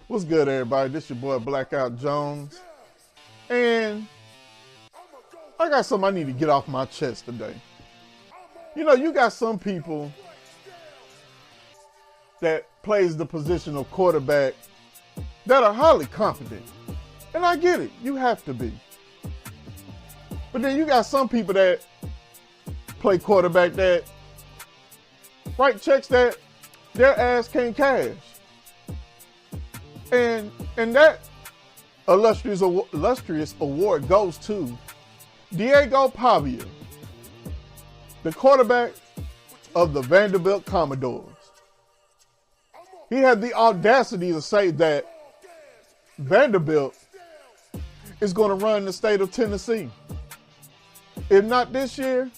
What's good, everybody? This your boy Blackout Jones, and I got something I need to get off my chest today. You know, you got some people that plays the position of quarterback that are highly confident, and I get it. You have to be. But then you got some people that play quarterback that write checks that their ass can't cash. And that illustrious award goes to Diego Pavia, the quarterback of the Vanderbilt Commodores. He had the audacity to say that Vanderbilt is going to run the state of Tennessee. If not this year,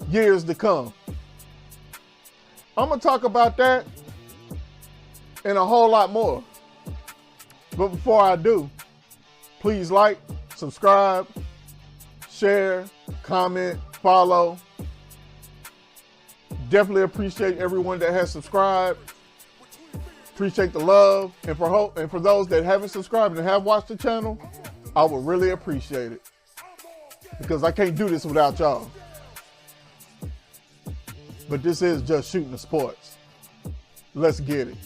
years to come. I'm going to talk about that and a whole lot more. But before I do, please like, subscribe, share, comment, follow. Definitely appreciate everyone that has subscribed. Appreciate the love. And for those that haven't subscribed and have watched the channel, I would really appreciate it. Because I can't do this without y'all. But this is just shooting the sports. Let's get it.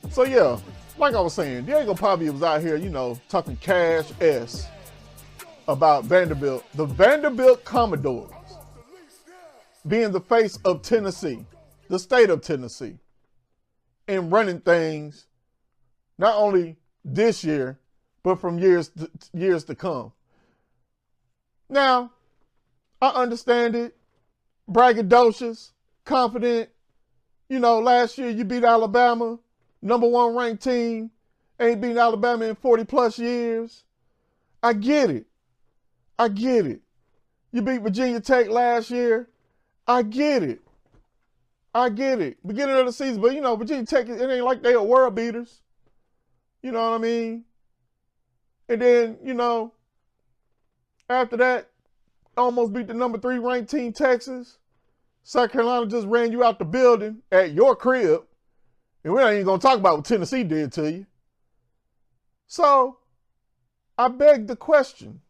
So yeah, like I was saying, Diego Pavia was out here, you know, talking cash S about Vanderbilt, the Vanderbilt Commodores being the face of Tennessee, the state of Tennessee, and running things not only this year, but from years to come. Now, I understand it, braggadocious, confident. You know, last year you beat Alabama, #1 ranked team, ain't beaten Alabama in 40 plus years. I get it. I get it. You beat Virginia Tech last year. I get it. I get it. Beginning of the season, but you know, Virginia Tech, it ain't like they are world beaters. You know what I mean? And then, you know, after that, almost beat the #3 ranked team, Texas. South Carolina just ran you out the building at your crib. And we ain't even going to talk about what Tennessee did to you. So, I beg the question.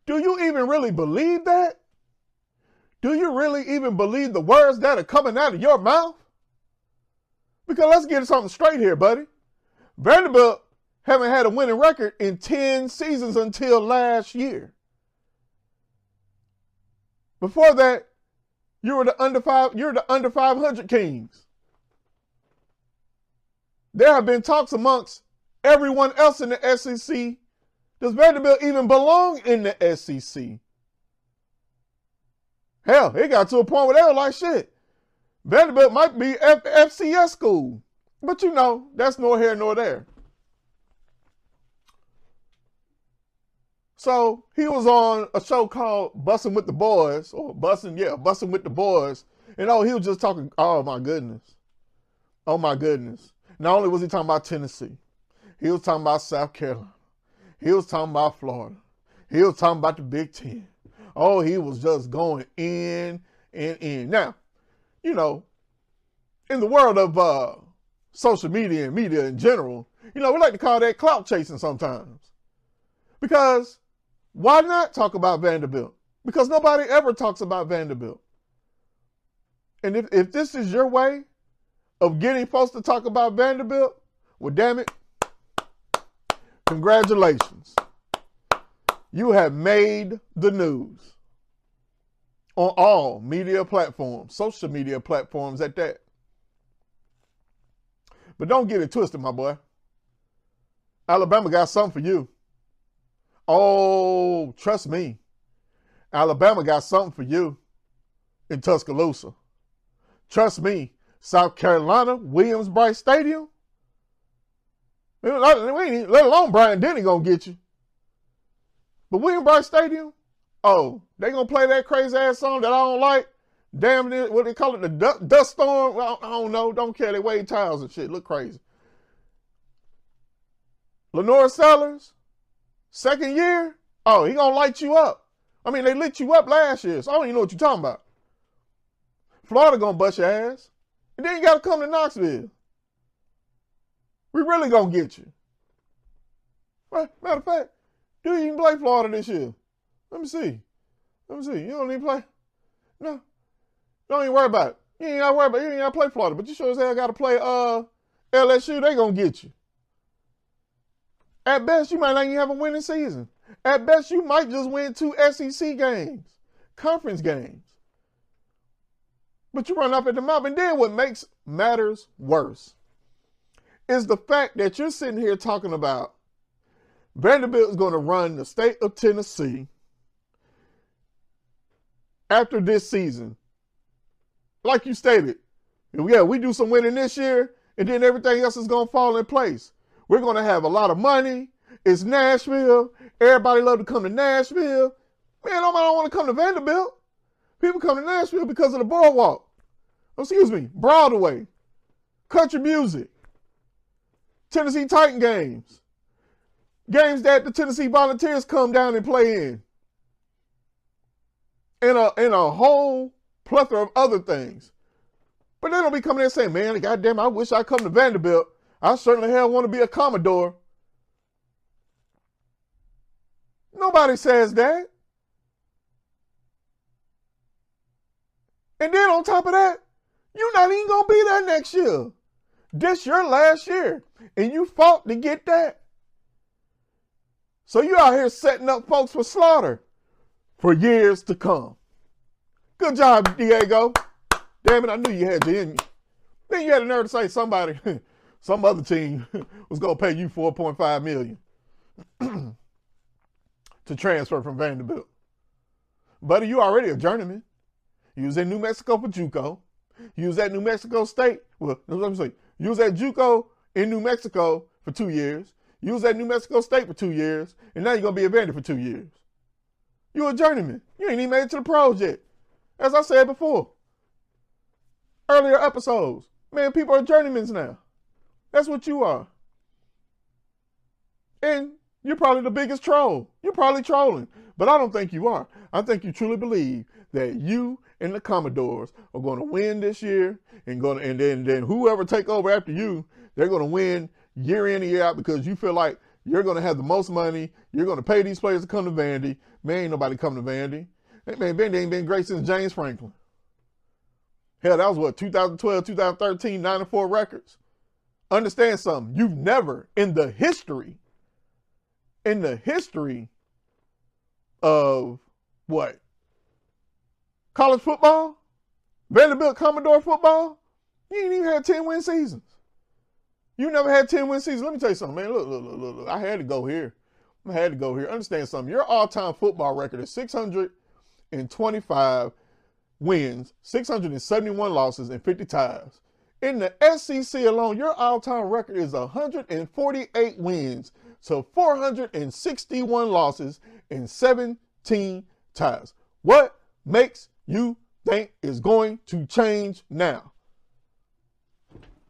Do you even really believe that? Do you really even believe the words that are coming out of your mouth? Because let's get something straight here, buddy. Vanderbilt haven't had a winning record in 10 seasons until last year. Before that, you're the under 500 Kings. There have been talks amongst everyone else in the SEC. Does Vanderbilt even belong in the SEC? Hell, it got to a point where they were like, shit, Vanderbilt might be FCS school. But you know, that's nor here nor there. So he was on a show called Bussin' with the Boys, or Bussin' with the Boys. And he was just talking, oh my goodness. Oh my goodness. Not only was he talking about Tennessee, he was talking about South Carolina. He was talking about Florida. He was talking about the Big Ten. Oh, he was just going in and in. Now, you know, in the world of social media and media in general, you know, we like to call that clout chasing sometimes. Because why not talk about Vanderbilt? Because nobody ever talks about Vanderbilt. And if this is your way of getting folks to talk about Vanderbilt, well, damn it, congratulations. You have made the news on all media platforms, social media platforms at that. But don't get it twisted, my boy. Alabama got something for you. Oh, trust me. Alabama got something for you in Tuscaloosa. Trust me. South Carolina, Williams-Brice Stadium. Let alone Bryant Denny gonna get you. But Williams-Brice Stadium, oh, they gonna play that crazy ass song that I don't like. Damn it, what they call it, the dust storm? Well, I don't know. Don't care. They wave towels and shit. Look crazy. Lenore Sellers, second year, oh, he gonna light you up. I mean, they lit you up last year, so I don't even know what you're talking about. Florida gonna bust your ass. And then you gotta come to Knoxville. We really gonna get you. Well, matter of fact, do you even play Florida this year? Let me see. You don't even play? No. Don't even worry about it. You ain't gotta worry about it. You ain't gotta play Florida, but you sure as hell gotta play LSU. They gonna get you. At best, you might not even have a winning season. At best, you might just win 2 SEC games, conference games. But you run up at the mouth. And then what makes matters worse is the fact that you're sitting here talking about Vanderbilt is going to run the state of Tennessee after this season. Like you stated, yeah, we do some winning this year, and then everything else is going to fall in place. We're going to have a lot of money. It's Nashville. Everybody love to come to Nashville. Man, nobody don't want to come to Vanderbilt. People come to Nashville because of the boardwalk. Excuse me, Broadway, country music, Tennessee Titan games, games that the Tennessee Volunteers come down and play in, and a whole plethora of other things. But they don't be coming there saying, man, goddamn, I wish I come to Vanderbilt. I certainly hell want to be a Commodore. Nobody says that. And then on top of that, you're not even going to be there next year. This your last year. And you fought to get that. So you out here setting up folks for slaughter for years to come. Good job, Diego. Damn it, I knew you had you in you. Then you had the nerve to say somebody, some other team was going to pay you $4.5 million to transfer from Vanderbilt. Buddy, you already a journeyman. You was in New Mexico for JUCO. You was at New Mexico State. Well, let me say, you was at JUCO in New Mexico for 2 years. You was at New Mexico State for 2 years. And now you're going to be a Vandy for 2 years. You a journeyman. You ain't even made it to the pros yet. As I said before, earlier episodes, man, people are journeymans now. That's what you are. And you're probably the biggest troll. You're probably trolling. But I don't think you are. I think you truly believe that you and the Commodores are going to win this year, and then whoever take over after you, they're going to win year in and year out because you feel like you're going to have the most money. You're going to pay these players to come to Vandy. Man, ain't nobody come to Vandy. Man, Vandy ain't been great since James Franklin. Hell, that was what, 2012, 2013, 9-4 records. Understand something. You've never, in the history of what? College football? Vanderbilt Commodore football? You ain't even had 10-win seasons. You never had 10-win seasons. Let me tell you something, man. Look. I had to go here. Understand something. Your all-time football record is 625 wins, 671 losses, and 50 ties. In the SEC alone, your all-time record is 148 wins, so 461 losses, and 17 ties. What makes you think is going to change now?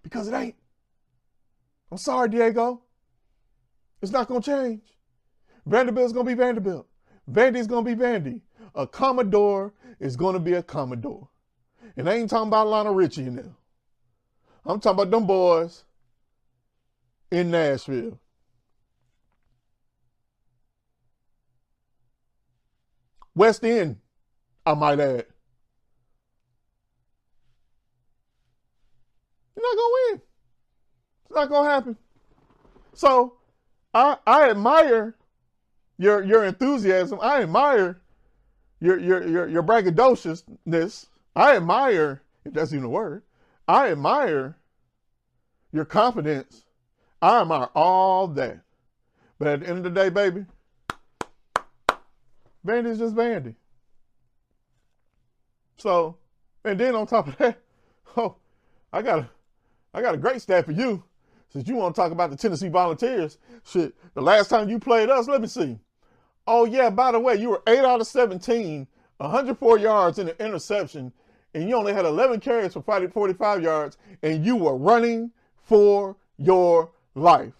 Because it ain't. I'm sorry, Diego. It's not going to change. Vanderbilt's going to be Vanderbilt. Vandy's going to be Vandy. A Commodore is going to be a Commodore. And I ain't talking about Lionel Richie in there. I'm talking about them boys in Nashville. West End, I might add. You're not going to win. It's not going to happen. So I admire your enthusiasm. I admire your braggadociousness. I admire, if that's even a word, I admire your confidence. I admire all that. But at the end of the day, baby, Vandy's just Vandy. So, and then on top of that, I got a great stat for you. Since you want to talk about the Tennessee Volunteers, shit, the last time you played us, let me see. Oh yeah, by the way, you were 8 out of 17, 104 yards in an interception, and you only had 11 carries for 45 yards, and you were running for your life.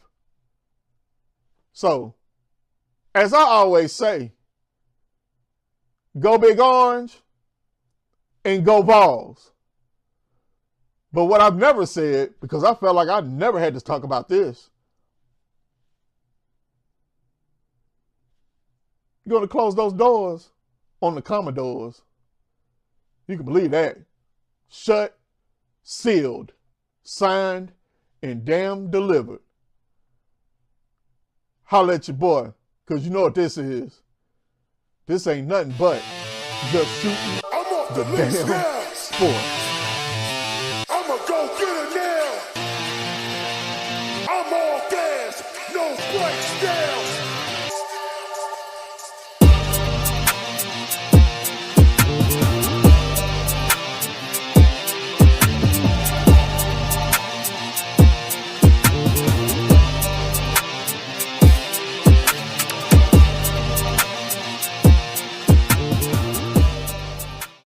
So, as I always say, go Big Orange and go Vols. But what I've never said, because I felt like I never had to talk about this, you're going to close those doors on the Commodores. You can believe that. Shut, sealed, signed, and damn delivered. Holla at your boy, because you know what this is. This ain't nothing but just shooting the damn sport. I'ma go get it now. I'm all gas, no brakes down.